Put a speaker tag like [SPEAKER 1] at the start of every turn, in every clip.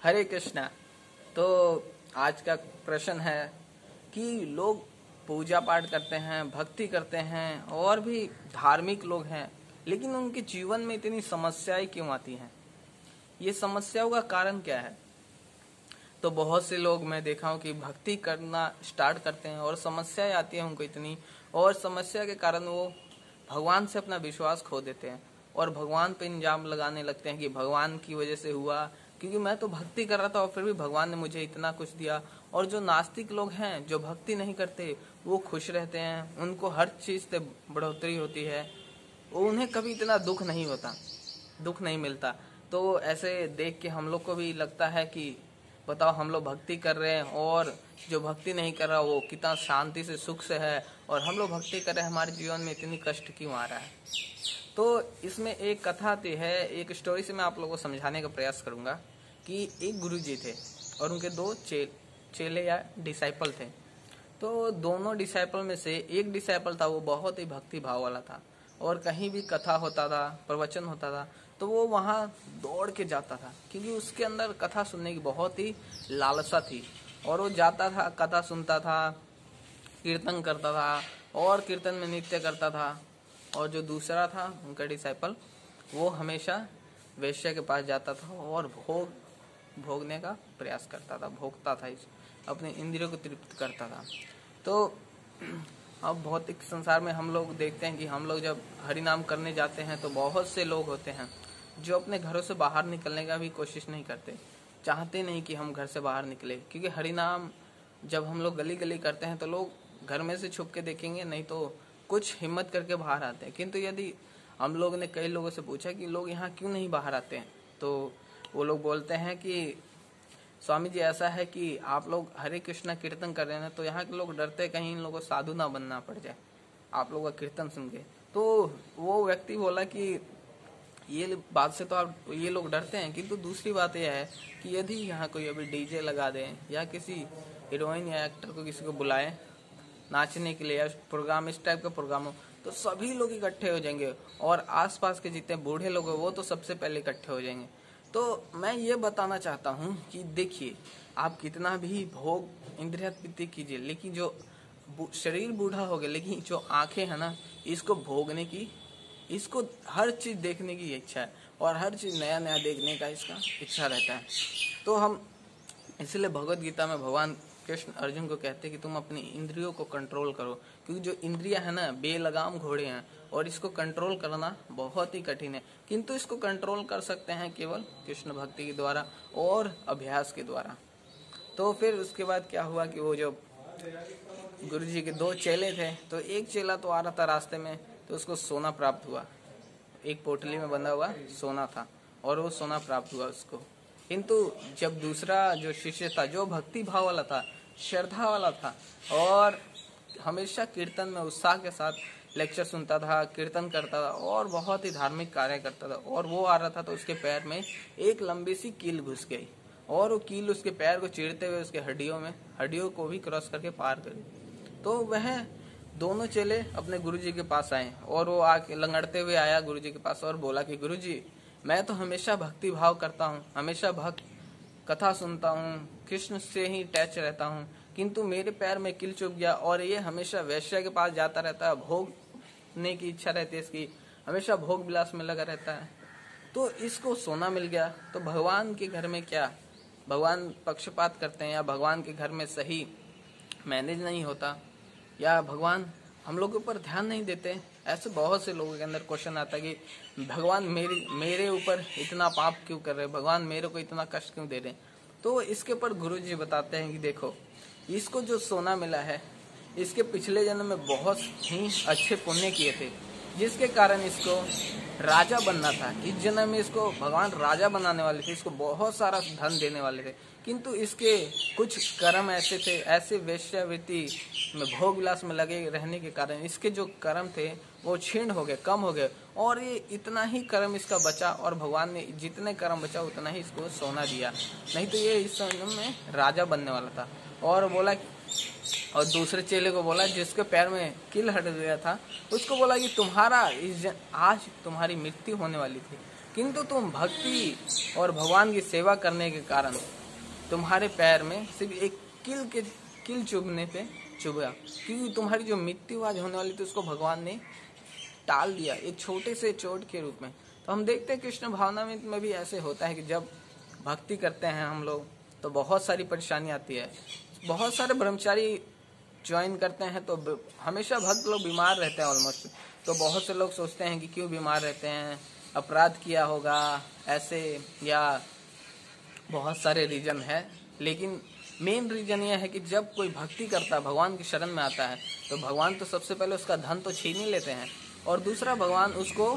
[SPEAKER 1] हरे कृष्णा। तो आज का प्रश्न है कि लोग पूजा पाठ करते हैं, भक्ति करते हैं और भी धार्मिक लोग हैं, लेकिन उनके जीवन में इतनी समस्याएं क्यों आती हैं? ये समस्याओं का कारण क्या है? तो बहुत से लोग मैं देखा हूँ कि भक्ति करना स्टार्ट करते हैं और समस्याएं आती हैं उनको इतनी, और समस्या के कारण वो भगवान से अपना विश्वास खो देते हैं और भगवान पे इल्जाम लगाने लगते हैं कि भगवान की वजह से हुआ, क्योंकि मैं तो भक्ति कर रहा था और फिर भी भगवान ने मुझे इतना कुछ दिया। और जो नास्तिक लोग हैं, जो भक्ति नहीं करते, वो खुश रहते हैं, उनको हर चीज से बढ़ोतरी होती है, उन्हें कभी इतना दुख नहीं होता, दुख नहीं मिलता। तो ऐसे देख के हम लोग को भी लगता है कि बताओ, हम लोग भक्ति कर रहे हैं और जो भक्ति नहीं कर रहा वो कितना शांति से सुख से है, और हम लोग भक्ति कर रहे हैं, हमारे जीवन में इतनी कष्ट क्यों आ रहा है? तो इसमें एक कथा आती है, एक स्टोरी से मैं आप लोगों को समझाने का प्रयास करूंगा कि एक गुरुजी थे और उनके दो चेले या डिसाइपल थे। तो दोनों डिसाइपल में से एक डिसाइपल था, वो बहुत ही भक्ति भाव वाला था, और कहीं भी कथा होता था, प्रवचन होता था, तो वो वहाँ दौड़ के जाता था, क्योंकि उसके अंदर कथा सुनने की बहुत ही लालसा थी। और वो जाता था, कथा सुनता था, कीर्तन करता था और कीर्तन में नृत्य करता था। और जो दूसरा था उनका डिसाइपल, वो हमेशा वेश्या के पास जाता था और भोगने का प्रयास करता था, भोगता था, अपने इंद्रियों को तृप्त करता था। तो अब भौतिक संसार में हम लोग देखते हैं कि हम लोग जब हरि नाम करने जाते हैं तो बहुत से लोग होते हैं जो अपने घरों से बाहर निकलने का भी कोशिश नहीं करते, चाहते नहीं कि हम घर से बाहर निकले, क्योंकि हरि नाम जब हम लोग गली गली करते हैं तो लोग घर में से छुप के देखेंगे, नहीं तो कुछ हिम्मत करके बाहर आते हैं। किंतु यदि हम लोग ने कई लोगों से पूछा कि लोग यहाँ क्यों नहीं बाहर आते हैं, तो वो लोग बोलते हैं कि स्वामी जी, ऐसा है कि आप लोग हरे कृष्णा कीर्तन कर रहे हैं, तो यहाँ के लोग डरते कहीं इन लोगों को साधु ना बनना पड़ जाए आप लोगों का कीर्तन सुन के। तो वो व्यक्ति बोला कि ये बात से तो आप ये लोग डरते हैं, किंतु दूसरी बात यह है कि यदि यहाँ कोई अभी डीजे लगा दें या किसी हीरोइन या एक्टर को किसी को बुलाएं नाचने के लिए, या प्रोग्राम इस टाइप का प्रोग्राम हो, तो सभी लोग इकट्ठे हो जाएंगे और आसपास के जितने बूढ़े लोग हैं वो तो सबसे पहले इकट्ठे हो जाएंगे। तो मैं ये बताना चाहता हूँ कि देखिए, आप कितना भी भोग इंद्रियातीत कीजिए, लेकिन जो शरीर बूढ़ा हो गया, लेकिन जो आंखें है ना, इसको भोगने की, इसको हर चीज देखने की इच्छा है और हर चीज नया नया देखने का इसका इच्छा रहता है। तो हम इसलिए भगवत गीता में भगवान कृष्ण अर्जुन को कहते हैं कि तुम अपनी इंद्रियों को कंट्रोल करो, क्योंकि जो इंद्रियां है ना, बेलगाम घोड़े हैं और इसको कंट्रोल करना बहुत ही कठिन है, किंतु इसको कंट्रोल कर सकते हैं केवल कृष्ण भक्ति के द्वारा और अभ्यास के द्वारा। तो फिर उसके बाद क्या हुआ कि वो जो गुरु जी के दो चेले थे, तो एक चेला तो आ रहा था रास्ते में, तो उसको सोना प्राप्त हुआ, एक पोटली में बंधा हुआ सोना था और वो सोना प्राप्त हुआ उसको। किंतु जब दूसरा जो शिष्य था, जो भक्ति भाव वाला था, श्रद्धा वाला था और हमेशा कीर्तन में उत्साह के साथ लेक्चर सुनता था, कीर्तन करता था और बहुत ही धार्मिक कार्य करता था, और वो आ रहा था तो उसके पैर में एक लंबी सी कील घुस गई और वो कील उसके पैर को चीरते हुए उसके हड्डियों को भी क्रॉस करके पार करी। तो वह दोनों चेले अपने गुरुजी के पास आए और वो आके लंगड़ते हुए आया गुरुजी के पास और बोला कि गुरुजी, मैं तो हमेशा भक्ति भाव करता हूँ, हमेशा भक्त कथा सुनता हूँ, कृष्ण से ही टच रहता हूँ, किंतु मेरे पैर में कील चुभ गया और ये हमेशा वैश्या के पास जाता रहता है, भोगने की इच्छा रहती है इसकी, हमेशा भोग विलास में लगा रहता है, तो इसको सोना मिल गया। तो भगवान के घर में क्या भगवान पक्षपात करते हैं, या भगवान के घर में सही मैनेज नहीं होता, या भगवान हम लोग के ऊपर ध्यान नहीं देते? ऐसे बहुत से लोगों के अंदर क्वेश्चन आता है कि भगवान मेरे ऊपर इतना पाप क्यों कर रहे हैं, भगवान मेरे को इतना कष्ट क्यों दे रहे हैं? तो इसके ऊपर गुरु जी बताते हैं कि देखो, इसको जो सोना मिला है, इसके पिछले जन्म में बहुत ही अच्छे पुण्य किए थे, जिसके कारण इसको राजा बनना था। इस जन्म में इसको भगवान राजा बनाने वाले थे, इसको बहुत सारा धन देने वाले थे, किंतु इसके कुछ कर्म ऐसे थे, ऐसे वेश्यावृत्ति में भोग विलास में लगे रहने के कारण इसके जो कर्म थे वो क्षीण हो गए, कम हो गए, और ये इतना ही कर्म इसका बचा और भगवान ने जितने कर्म बचा उतना ही इसको सोना दिया, नहीं तो ये इस जन्म में राजा बनने वाला था। और बोला, और दूसरे चेले को बोला जिसके पैर में कील हट गया था, उसको बोला कि तुम्हारा आज तुम्हारी मृत्यु होने वाली थी, किंतु तुम भक्ति और भगवान की सेवा करने के कारण तुम्हारे पैर में सिर्फ एक किल चुभने पे चुभा, क्योंकि तुम्हारी जो मृत्यु आज होने वाली थी उसको भगवान ने टाल दिया एक छोटे से चोट के रूप में। तो हम देखते हैं कृष्ण भावना में भी ऐसे होता है कि जब भक्ति करते हैं हम लोग तो बहुत सारी परेशानी आती है। बहुत सारे ब्रह्मचारी ज्वाइन करते हैं तो हमेशा भक्त लोग बीमार रहते हैं ऑलमोस्ट। तो बहुत से लोग सोचते हैं कि क्यों बीमार रहते हैं, अपराध किया होगा ऐसे, या बहुत सारे रीजन है। लेकिन मेन रीजन ये है कि जब कोई भक्ति करता है, भगवान की शरण में आता है, तो भगवान तो सबसे पहले उसका धन तो छीन ही लेते हैं, और दूसरा भगवान उसको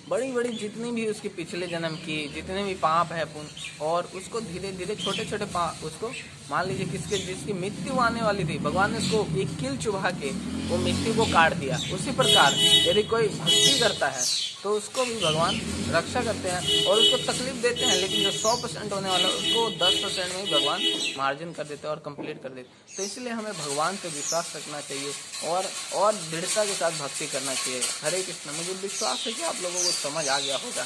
[SPEAKER 1] बड़ी बड़ी जितनी भी उसके पिछले जन्म की जितने भी पाप है पुण्य, और उसको धीरे धीरे छोटे छोटे पाप, उसको मान लीजिए जिसकी मृत्यु आने वाली थी, भगवान ने उसको एक किल चुभा के वो मृत्यु को काट दिया। उसी प्रकार यदि कोई भक्ति करता है तो उसको भी भगवान रक्षा करते हैं और उसको तकलीफ देते हैं, लेकिन जो 100% होने वाला है उसको 10% में ही भगवान मार्जिन कर देते हैं और कंप्लीट कर देते हैं। तो इसलिए हमें भगवान पे विश्वास रखना चाहिए और दृढ़ता के साथ भक्ति करना चाहिए। हरे कृष्ण। मुझे विश्वास है कि आप लोगों को समझ आ गया होगा।